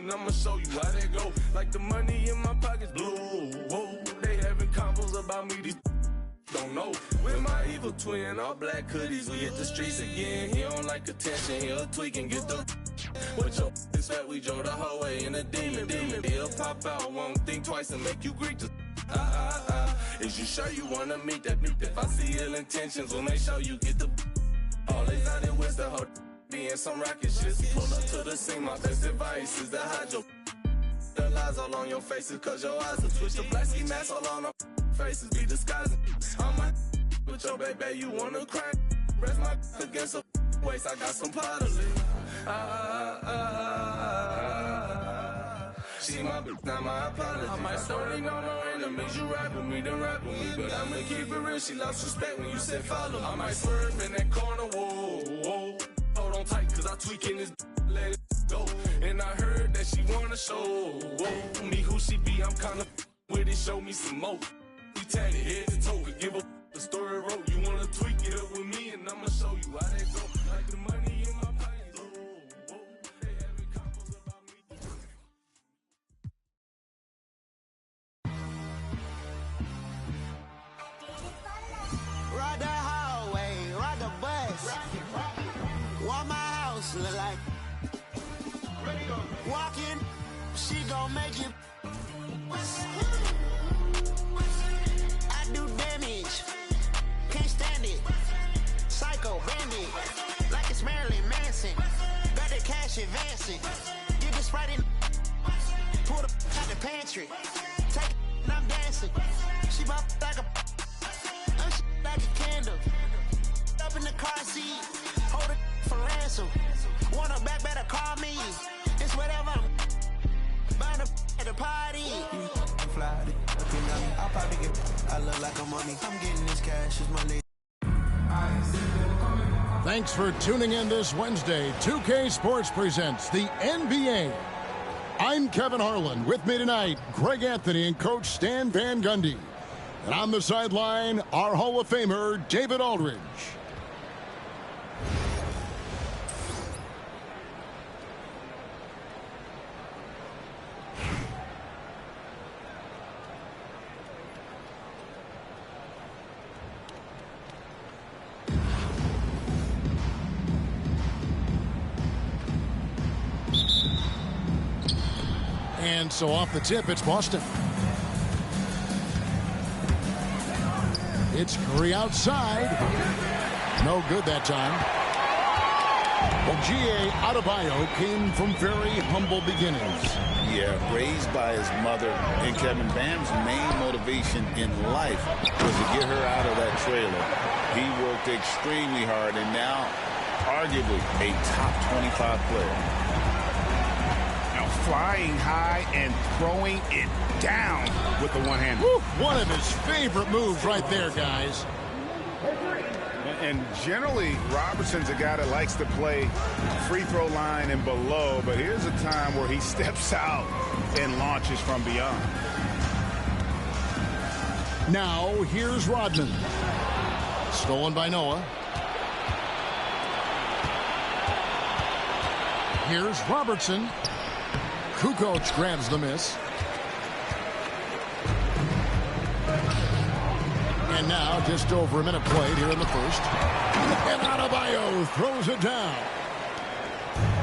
and I'ma show you how they go. Like the money in my pockets blue. Whoa, they having combos about me, these don't know. With my evil twin, all black hoodies, we hit the streets again. He don't like attention, he'll tweak and get the with your is fat, we drove the whole way in a demon. He'll pop out, won't think twice and make you Greek just Is you sure you wanna meet that? If I see ill intentions, we'll make sure you get the always out in West, the whole being some rocket shit. Pull up to the scene, my best advice is to hide your the lies all on your faces, cause your eyes will twitch. The black ski mask all on our faces be disguising. I'm my with your baby, you wanna cry? Rest my against a waist, I got some pottery. She my bitch, not my apology. I might story, no enemies. You rap with me, then rap with me. But I'ma keep it real, she lost respect when you said follow. I might swerve in that corner, whoa. Hold on tight, cause I tweaking this, let it go. And I heard that she wanna show, whoa. Me who she be, I'm kinda with it, show me some more. We tatted head to toe, could give a the story wrote. You wanna tweak it up with me, and I'ma show you how they go. Like the money in my pockets, whoa. They having combos about me. Ride the hallway, ride the bus. What my house look like? Walking, she gon' make you. I do damage, can't stand it. Psycho bandit, like it's Marilyn Manson. Got the cash advancing. Get the Sprite in, pull the out the pantry. Take it and I'm dancing. She bop like a. Like a candle, up in the car seat, hold it for ransom. Want her back, better call me. It's whatever. Buy the at the party. You fly it, I'll probably get. I look like I'm money. I'm getting this cash. Is my lady. Thanks for tuning in this Wednesday. 2K Sports presents the NBA. I'm Kevin Harlan. With me tonight, Greg Anthony and Coach Stan Van Gundy. And on the sideline, our Hall of Famer, David Aldridge. And so off the tip, it's Boston. It's Curry outside. No good that time. Well, G.A. Adebayo came from very humble beginnings. Yeah, raised by his mother. And Kevin Bam's main motivation in life was to get her out of that trailer. He worked extremely hard and now arguably a top 25 player. Now flying high and throwing it down with the one-hander. One of his favorite moves right there, guys. And generally, Robertson's a guy that likes to play free throw line and below, but here's a time where he steps out and launches from beyond. Now, here's Rodman. Stolen by Noah. Here's Robertson. Kukoc grabs the miss. And now, just over a minute played here in the first. And Adebayo throws it down.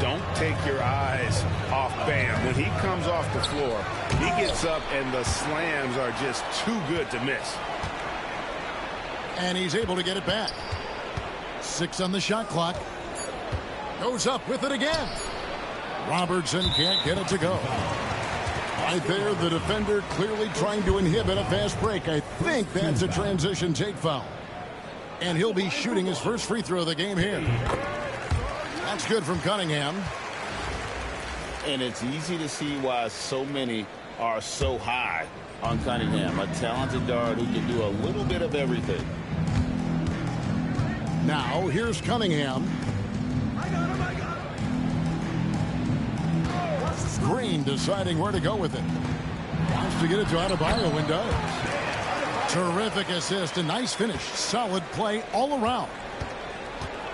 Don't take your eyes off Bam. When he comes off the floor, he gets up and the slams are just too good to miss. And he's able to get it back. 6 on the shot clock. Goes up with it again. Robertson can't get it to go. Right there, the defender clearly trying to inhibit a fast break. I think that's a transition take foul. And he'll be shooting his first free throw of the game here. That's good from Cunningham. And it's easy to see why so many are so high on Cunningham. A talented guard who can do a little bit of everything. Now, here's Cunningham. Green deciding where to go with it. Wants to get it to Adebayo and does. Terrific assist, a nice finish. Solid play all around.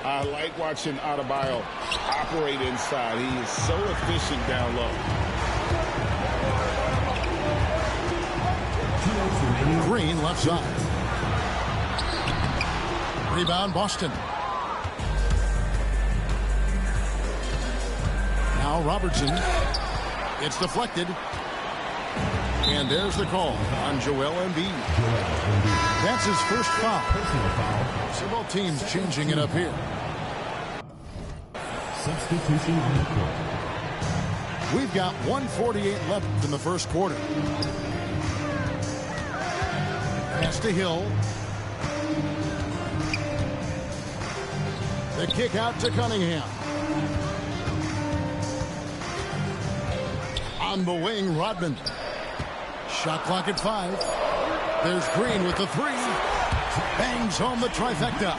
I like watching Adebayo operate inside. He is so efficient down low. Green left side. Rebound Boston. Now Robertson. It's deflected. And there's the call on Joel Embiid. That's his first foul. So both teams changing it up here. Substitution on the court. We've got 1:48 left in the first quarter. Pass to Hill. The kick out to Cunningham. On the wing, Rodman. Shot clock at 5. There's Green with the 3. Bangs home the trifecta.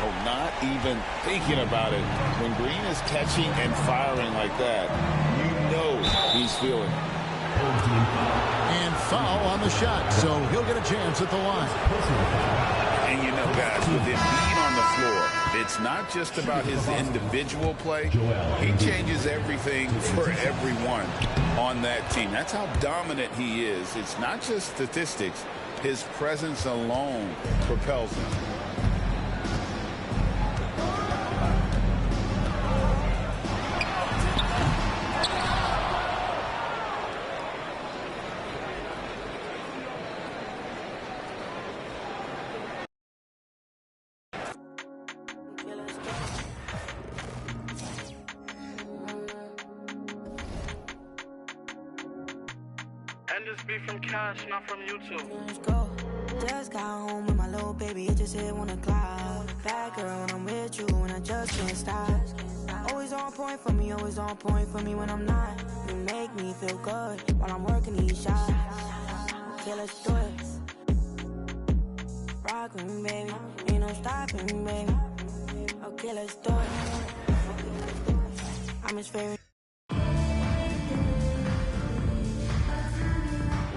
Oh, not even thinking about it. When Green is catching and firing like that, you know he's feeling it. And foul on the shot, so he'll get a chance at the line. And you know, guys, with Embiid on the floor, it's not just about his individual play. He changes everything for everyone on that team. That's how dominant he is. It's not just statistics. His presence alone propels him. And this be from Cash, not from YouTube. Let's go. Just got home with my little baby, it just hit 1 o'clock. Bad girl, when I'm with you, and I just can't stop. Always on point for me, always on point for me when I'm not. You make me feel good while I'm working these shots. Okay, let's do it. Rockin', baby, ain't no stopping, baby. Okay, let's do it. I'm his favorite.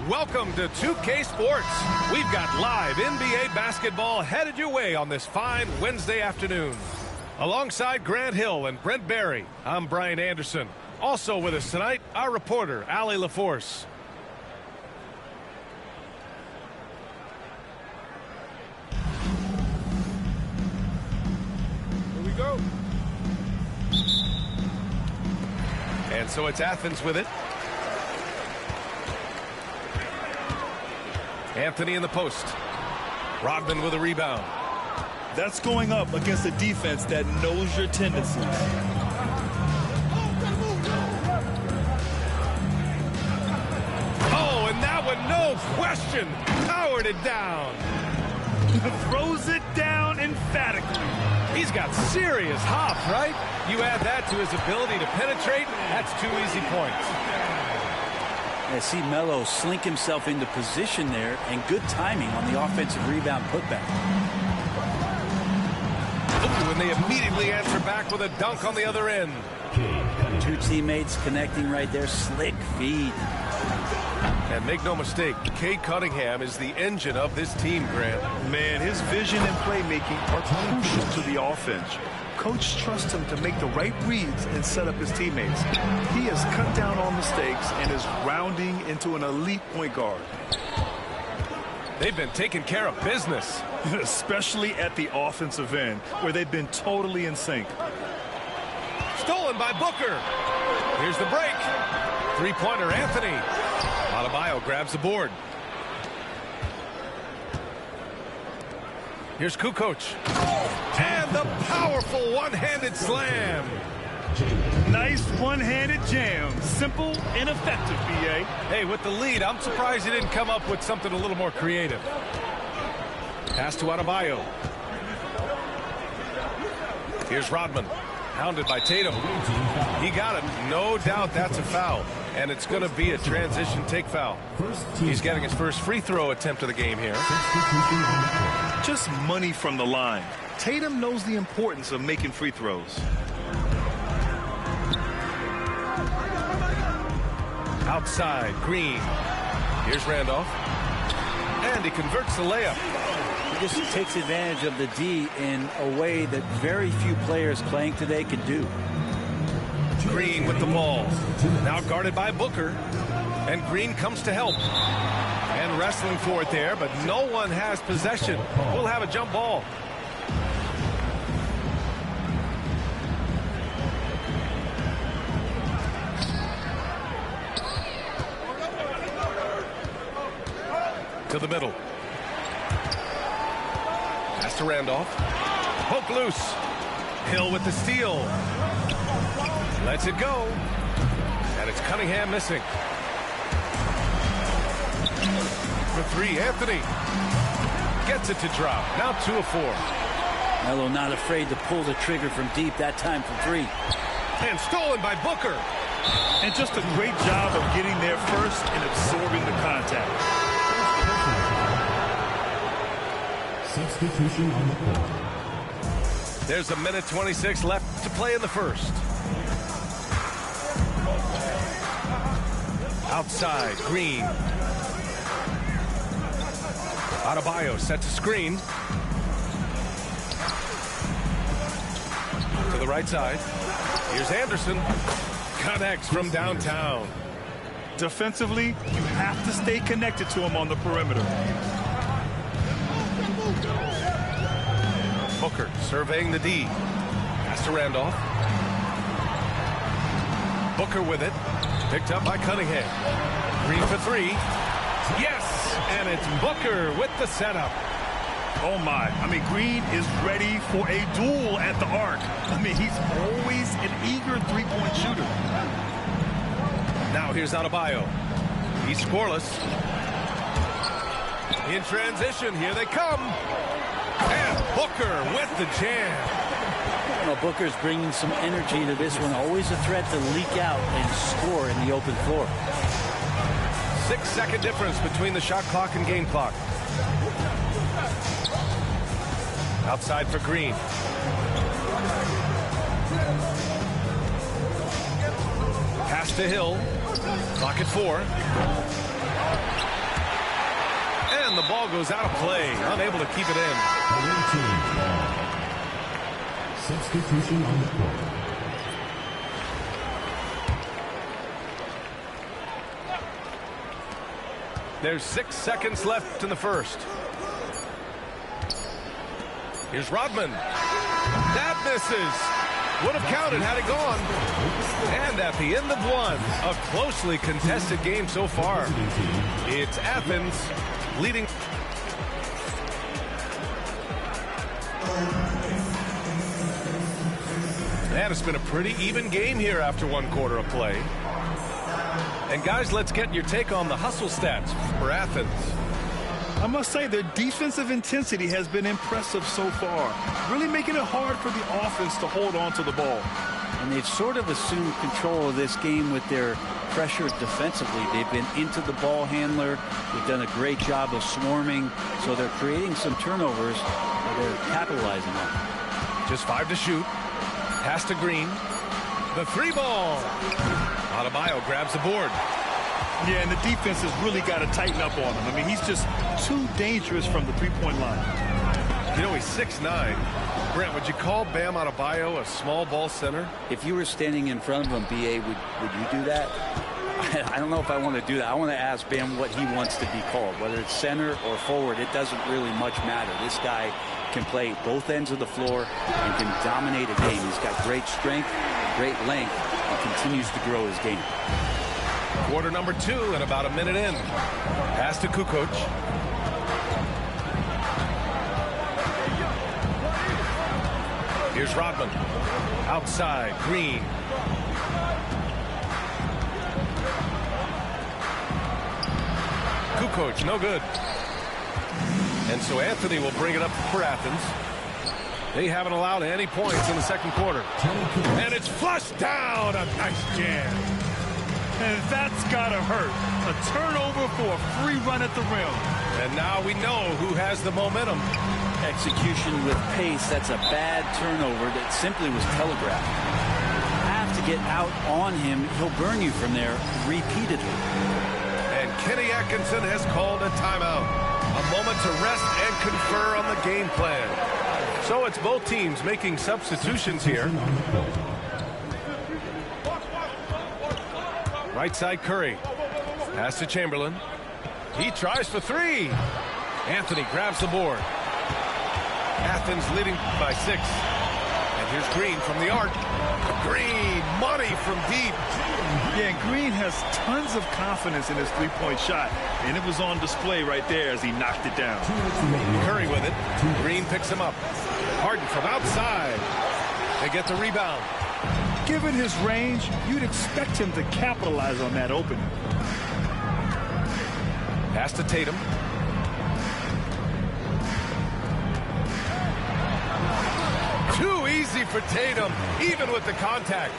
Welcome to 2K Sports. We've got live NBA basketball headed your way on this fine Wednesday afternoon. Alongside Grant Hill and Brent Barry, I'm Brian Anderson. Also with us tonight, our reporter, Allie LaForce. Here we go. And so it's Athens with it. Anthony in the post. Rodman with a rebound. That's going up against a defense that knows your tendencies. Oh, and that one, no question, powered it down. Throws it down emphatically. He's got serious hop, right? You add that to his ability to penetrate, that's 2 easy points. I see Melo slink himself into position there, and good timing on the offensive rebound putback. Ooh, and they immediately answer back with a dunk on the other end. 2 teammates connecting right there. Slick feed. And make no mistake, Cade Cunningham is the engine of this team, Grant. Man, his vision and playmaking are crucial to the offense. Coach trusts him to make the right reads and set up his teammates. He has cut down on mistakes and is rounding into an elite point guard. They've been taking care of business. Especially at the offensive end, where they've been totally in sync. Stolen by Booker. Here's the break. Three-pointer Anthony. Adebayo grabs the board. Here's Kukoc. And the powerful one-handed slam. Nice one-handed jam. Simple and effective, B.A. Hey, with the lead, I'm surprised he didn't come up with something a little more creative. Pass to Adebayo. Here's Rodman. Hounded by Tatum. He got it. No doubt that's a foul. And it's going to be a transition take foul. He's getting his first free throw attempt of the game here. Just money from the line. Tatum knows the importance of making free throws. Outside, Green. Here's Randolph. And he converts the layup. just takes advantage of the D in a way that very few players playing today can do. Green with the ball. Now guarded by Booker. And Green comes to help. And wrestling for it there, but no one has possession. We'll have a jump ball. To the middle. Pass to Randolph. Poke loose. Hill with the steal. Lets it go. And it's Cunningham missing. For three, Anthony. Gets it to drop. Now 2 of 4. Melo not afraid to pull the trigger from deep, that time from 3. And stolen by Booker. And just a great job of getting there first and absorbing the contact. Substitution on the court. There's a minute 26 left to play in the first. Outside, Green. Adebayo set to screen. To the right side. Here's Anderson. Connects from downtown. Defensively, you have to stay connected to him on the perimeter. Booker surveying the D. Pass to Randolph. Booker with it. Picked up by Cunningham. Green for 3. Yes! And it's Booker with the setup. Oh my. I mean, Green is ready for a duel at the arc. I mean, he's always an eager three-point shooter. Now here's Adebayo. He's scoreless. In transition, here they come. And Booker with the jam. Well, Booker's bringing some energy to this one. Always a threat to leak out and score in the open floor. 6-second difference between the shot clock and game clock. Outside for Green. Pass to Hill. Clock at 4. And the ball goes out of play. Unable to keep it in. Substitution on the court. There's 6 seconds left in the first. Here's Rodman. That misses. Would have counted had it gone. And at the end of one, a closely contested game so far. It's Athens leading. And it's been a pretty even game here after 1 quarter of play. And guys, let's get your take on the hustle stats for Athens. I must say their defensive intensity has been impressive so far, really making it hard for the offense to hold on to the ball. And they've sort of assumed control of this game with their pressure defensively. They've been into the ball handler. They've done a great job of swarming, so they're creating some turnovers that they're capitalizing on. Just 5 to shoot. Pass to Green. The 3-ball. Adebayo grabs the board. Yeah, and the defense has really got to tighten up on him. I mean, he's just too dangerous from the three-point line. You know, he's 6'9". Brent, would you call Bam Adebayo a small ball center? If you were standing in front of him, B.A., would you do that? I don't know if I want to do that. I want to ask Bam what he wants to be called. Whether it's center or forward, it doesn't really much matter. This guy can play both ends of the floor and can dominate a game. He's got great strength, great length, and continues to grow his game. Quarter number 2 and about a minute in. Pass to Kukoc. Here's Rodman. Outside, Green. Kukoc, no good. And so Anthony will bring it up for Athens. They haven't allowed any points in the second quarter. And it's flushed down. A nice jam. And that's got to hurt. A turnover for a free run at the rim. And now we know who has the momentum. Execution with pace. That's a bad turnover that simply was telegraphed. Have to get out on him. He'll burn you from there repeatedly. And Kenny Atkinson has called a timeout. A moment to rest and confer on the game plan. So it's both teams making substitutions here. Right side Curry. Pass to Chamberlain. He tries for three. Anthony grabs the board. Athens leading by 6. And here's Green from the arc. Green, money from deep. Yeah, Green has tons of confidence in his three-point shot, and it was on display right there as he knocked it down. Curry with it. Green picks him up. Harden from outside. They get the rebound. Given his range, you'd expect him to capitalize on that opening. Pass to Tatum. Too easy for Tatum, even with the contact.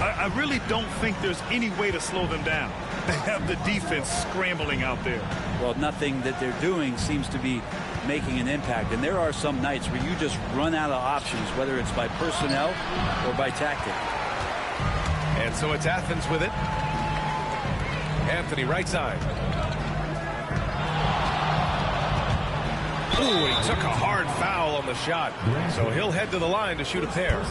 I really don't think there's any way to slow them down. They have the defense scrambling out there. Well, nothing that they're doing seems to be making an impact. And there are some nights where you just run out of options, whether it's by personnel or by tactic. And so it's Athens with it. Anthony right side. Ooh, he took a hard foul on the shot. So he'll head to the line to shoot a pair.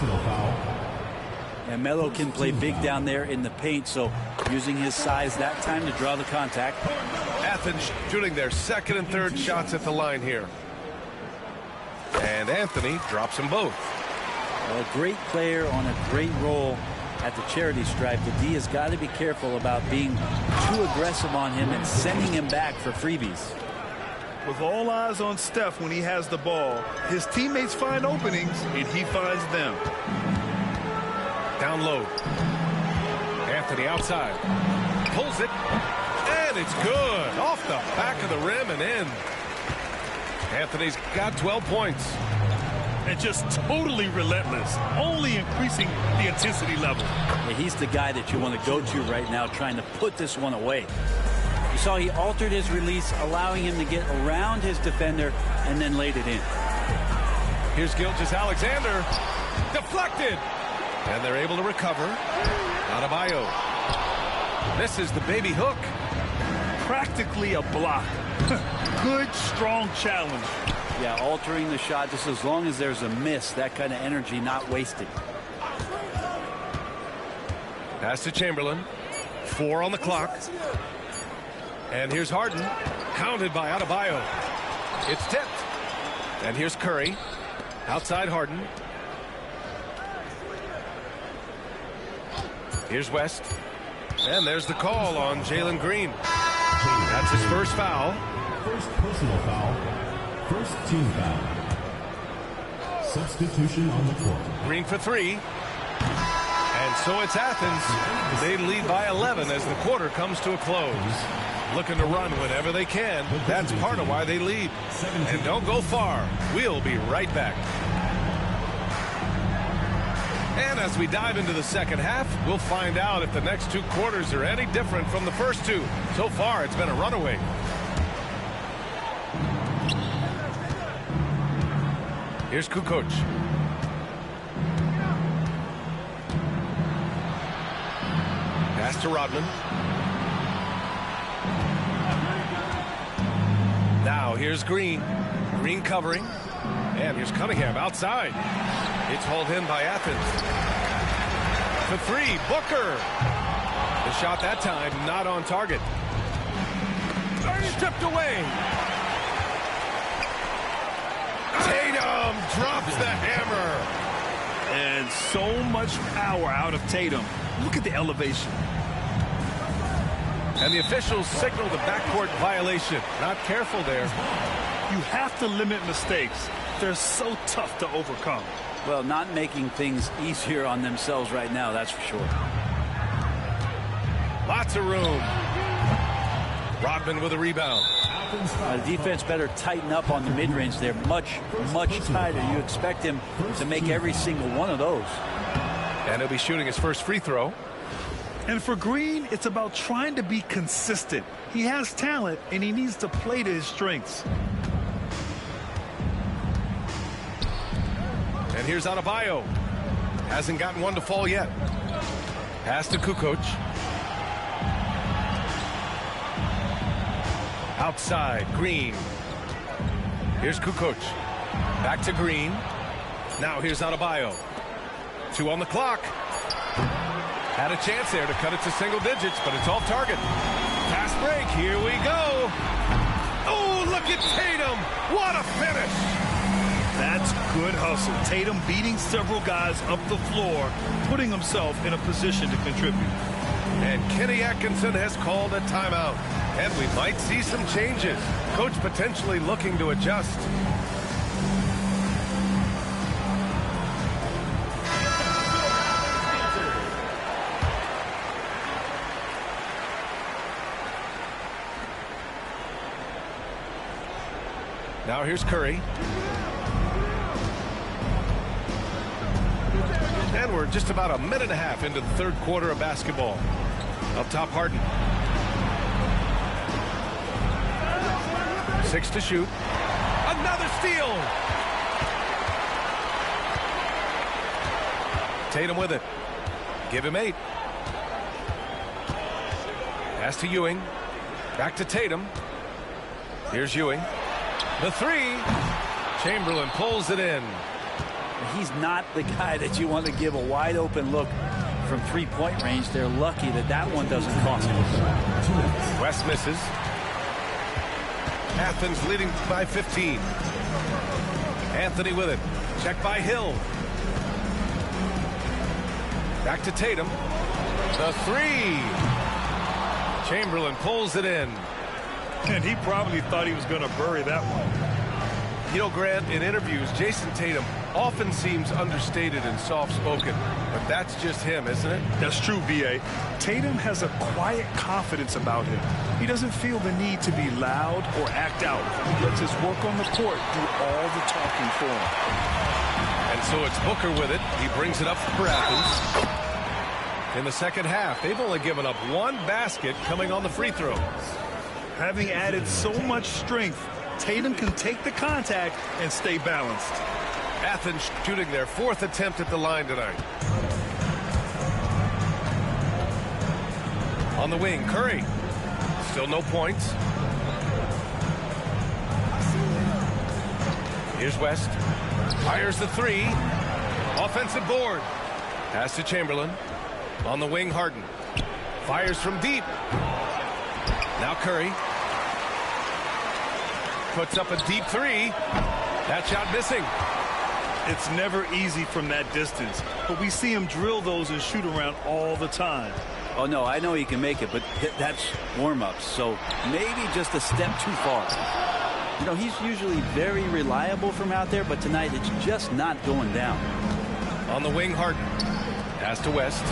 And Melo can play big down there in the paint, so using his size that time to draw the contact. Athens shooting their second and third shots at the line here. And Anthony drops them both. Well, a great player on a great role at the charity stripe. The D has got to be careful about being too aggressive on him and sending him back for freebies. With all eyes on Steph when he has the ball, his teammates find openings, and he finds them. Down low. Anthony outside. Pulls it. And it's good. Off the back of the rim and in. Anthony's got 12 points. And just totally relentless, only increasing the intensity level. Yeah, he's the guy that you want to go to right now, trying to put this one away. You saw he altered his release, allowing him to get around his defender and then laid it in. Here's Gilgeous-Alexander. Deflected. And they're able to recover. Adebayo. Misses the baby hook. Practically a block. Good, strong challenge. Yeah, altering the shot just as long as there's a miss. That kind of energy not wasted. Pass to Chamberlain. 4 on the clock. And here's Harden. Counted by Adebayo. It's tipped. And here's Curry. Outside Harden. Here's West. And there's the call on Jalen Green. That's his first foul. First personal foul. First team foul. Substitution on the court. Green for 3. And so it's Athens. They lead by 11 as the quarter comes to a close. Looking to run whenever they can. That's part of why they lead. And don't go far. We'll be right back. And as we dive into the second half, we'll find out if the next 2 quarters are any different from the first 2. So far, it's been a runaway. Here's Kukoc. Pass to Rodman. Now here's Green. Green covering. And here's Cunningham outside. It's hauled in by Athens. For 3, Booker. The shot that time not on target. Stripped away. Tatum drops the hammer. And so much power out of Tatum. Look at the elevation. And the officials signal the backcourt violation. Not careful there. You have to limit mistakes. They're so tough to overcome. Well, not making things easier on themselves right now, that's for sure. Lots of room. Rodman with a rebound. The defense better tighten up on the mid-range. They're much, much tighter. You expect him to make every single one of those. And he'll be shooting his first free throw. And for Green, it's about trying to be consistent. He has talent, and he needs to play to his strengths. And here's Adebayo. Hasn't gotten one to fall yet. Pass to Kukoc. Outside, Green. Here's Kukoc. Back to Green. Now here's Adebayo. 2 on the clock. Had a chance there to cut it to single digits, but it's off target. Fast break. Here we go. Oh, look at Tatum. What a finish. That's good hustle. Tatum beating several guys up the floor, putting himself in a position to contribute. And Kenny Atkinson has called a timeout. And we might see some changes. Coach potentially looking to adjust. Now here's Curry. And we're just about a minute and a half into the third quarter of basketball. Up top, Harden. 6 to shoot. Another steal. Tatum with it. Give him 8. Pass to Ewing. Back to Tatum. Here's Ewing. The 3. Chamberlain pulls it in. He's not the guy that you want to give a wide open look from three-point range. They're lucky that that one doesn't cost them. West misses. Athens leading by 15. Anthony with it. Check by Hill. Back to Tatum. The 3. Chamberlain pulls it in. And he probably thought he was going to bury that one. You know, Grant, in interviews, Jason Tatum often seems understated and soft-spoken. But that's just him, isn't it? That's true, B.A. Tatum has a quiet confidence about him. He doesn't feel the need to be loud or act out. He lets his work on the court do all the talking for him. And so it's Booker with it. He brings it up for Athens. In the second half, they've only given up 1 basket coming on the free throws. Having added so much strength, Tatum can take the contact and stay balanced. Athens shooting their 4th attempt at the line tonight. On the wing, Curry. Still no points. Here's West. Fires the 3. Offensive board. Pass to Chamberlain. On the wing, Harden. Fires from deep. Now Curry. Puts up a deep 3. That shot missing. It's never easy from that distance, but we see him drill those and shoot around all the time. Oh, no, I know he can make it, but that's warm-ups, so maybe just a step too far. You know, he's usually very reliable from out there, but tonight it's just not going down. On the wing, Harden. Pass to West.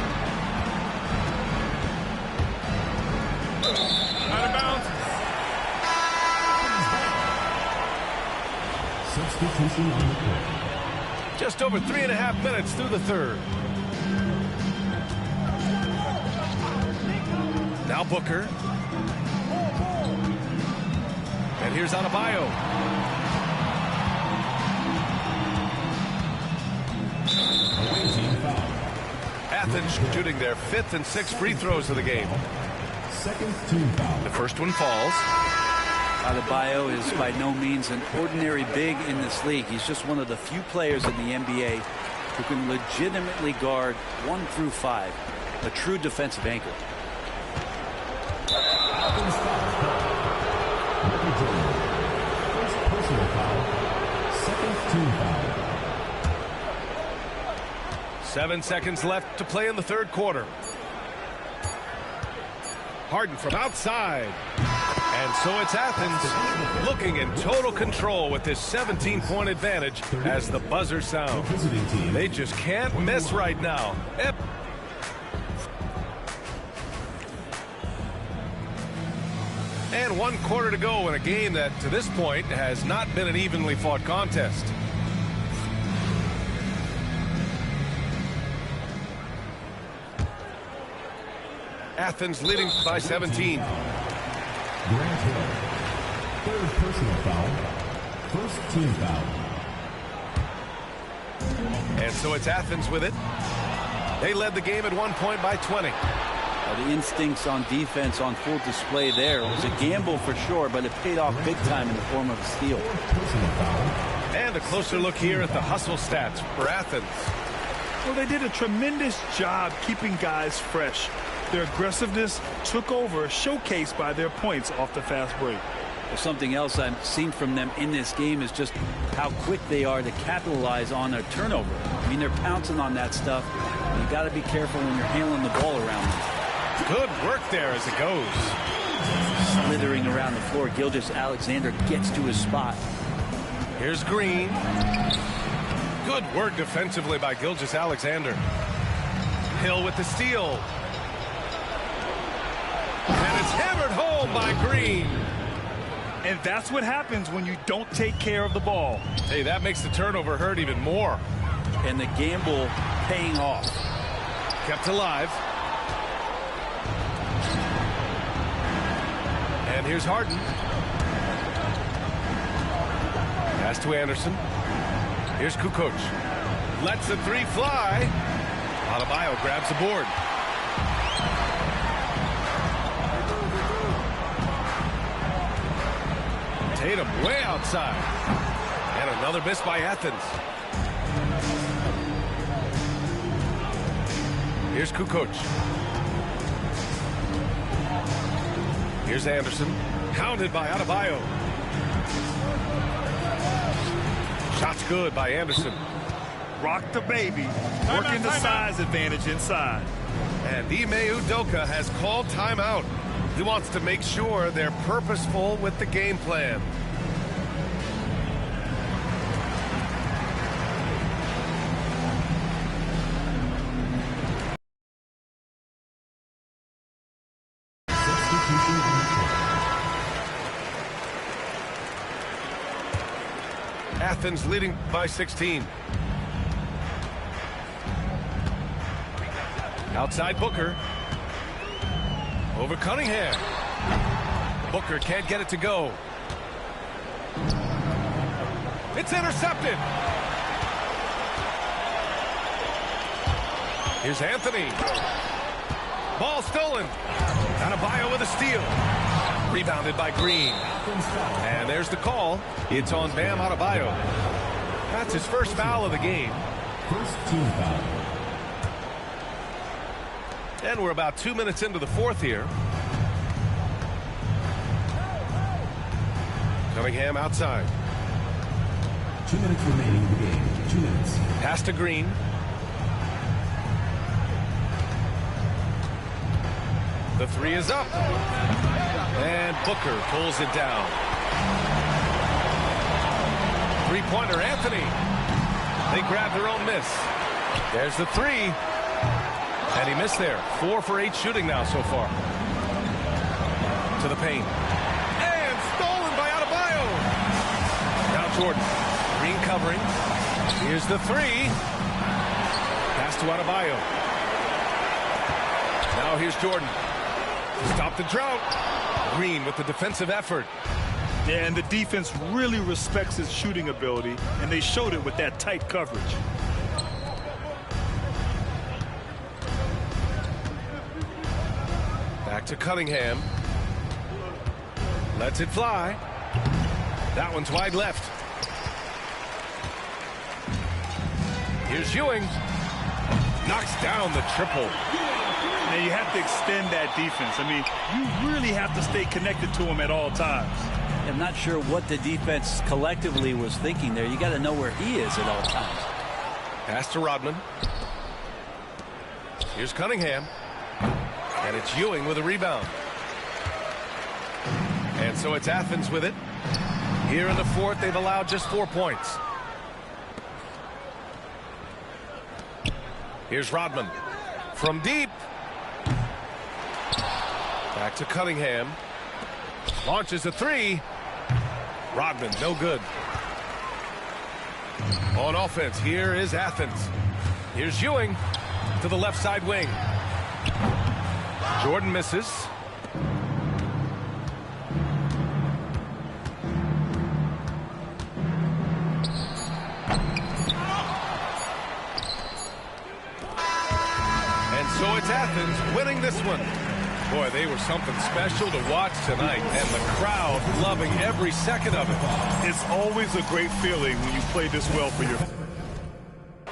Out of bounds. Substitution on the court. Just over 3.5 minutes through the third. Now Booker. And here's Adebayo. Athens shooting their 5th and 6th free throws of the game. Second team foul. The first one falls. Adebayo is by no means an ordinary big in this league. He's just one of the few players in the NBA who can legitimately guard 1 through 5. A true defensive anchor. First personal foul. Second team foul. 7 seconds left to play in the third quarter. Harden from outside. And so it's Athens looking in total control with this 17-point advantage as the buzzer sounds. They just can't miss right now. And 1 quarter to go in a game that to this point has not been an evenly fought contest. Athens leading by 17. Grant Hill. Third personal foul. First team foul. And so it's Athens with it. They led the game at 1 point by 20. The instincts on defense on full display there. It was a gamble for sure, but it paid off big time in the form of a steal. And a closer look here at the hustle stats for Athens. Well, they did a tremendous job keeping guys fresh. Their aggressiveness took over, showcased by their points off the fast break. Well, something else I've seen from them in this game is just how quick they are to capitalize on a turnover. I mean, they're pouncing on that stuff. You got to be careful when you're handling the ball around them. Good work there as it goes. Slithering around the floor, Gilgeous-Alexander gets to his spot. Here's Green. Good work defensively by Gilgeous-Alexander. Hill with the steal. And it's hammered home by Green. And that's what happens when you don't take care of the ball. Hey, that makes the turnover hurt even more. And the gamble paying off. Kept alive. And here's Harden. Pass to Anderson. Here's Kukoc. Lets the three fly. Adebayo grabs the board. Tatum way outside. And another miss by Athens. Here's Kukoc. Here's Anderson. Hounded by Adebayo. Shot's good by Anderson. Rock the baby. Working the size advantage inside. And Ime Udoka has called timeout. He wants to make sure they're purposeful with the game plan. Athens leading by 16. Outside Booker. Over Cunningham. Booker can't get it to go. It's intercepted. Here's Anthony. Ball stolen. Adebayo with a steal. Rebounded by Green. And there's the call. It's on Bam Adebayo. That's his first foul of the game. First team foul. And we're about 2 minutes into the fourth here. Cunningham outside. 2 minutes remaining in the game. 2 minutes. Pass to Green. The three is up. And Booker pulls it down. Three-pointer, Anthony. They grab their own miss. There's the three. And he missed there. 4 for 8 shooting now so far. To the paint. And stolen by Adebayo. Now Jordan. Green covering. Here's the three. Pass to Adebayo. Now here's Jordan. Stop the drought. Green with the defensive effort. Yeah, and the defense really respects his shooting ability, and they showed it with that tight coverage. Back to Cunningham. Lets it fly. That one's wide left. Here's Ewing. Knocks down the triple. Now you have to extend that defense. I mean, you really have to stay connected to him at all times. I'm not sure what the defense collectively was thinking there. You got to know where he is at all times. Pass to Rodman. Here's Cunningham. And it's Ewing with a rebound. And so it's Athens with it. Here in the fourth, they've allowed just 4 points. Here's Rodman. From deep. Back to Cunningham. Launches a three. Rodman, no good. On offense, here is Athens. Here's Ewing to the left side wing. Jordan misses. And so it's Athens winning this one. Boy, they were something special to watch tonight, and the crowd loving every second of it. It's always a great feeling when you play this well for your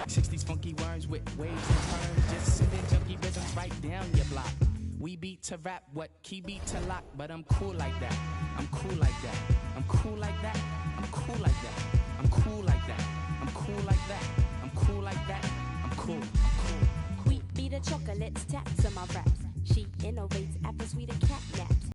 60s funky worms with waves and turns, just sending junky rhythms right down your block. We beat to rap, what key beat to lock, but I'm cool like that. I'm cool like that. I'm cool like that. I'm cool like that. I'm cool like that. I'm cool like that. I'm cool like that. I'm cool. I'm cool. Wheat be the chocolates, taps on my raps. She innovates after sweet and cat nap.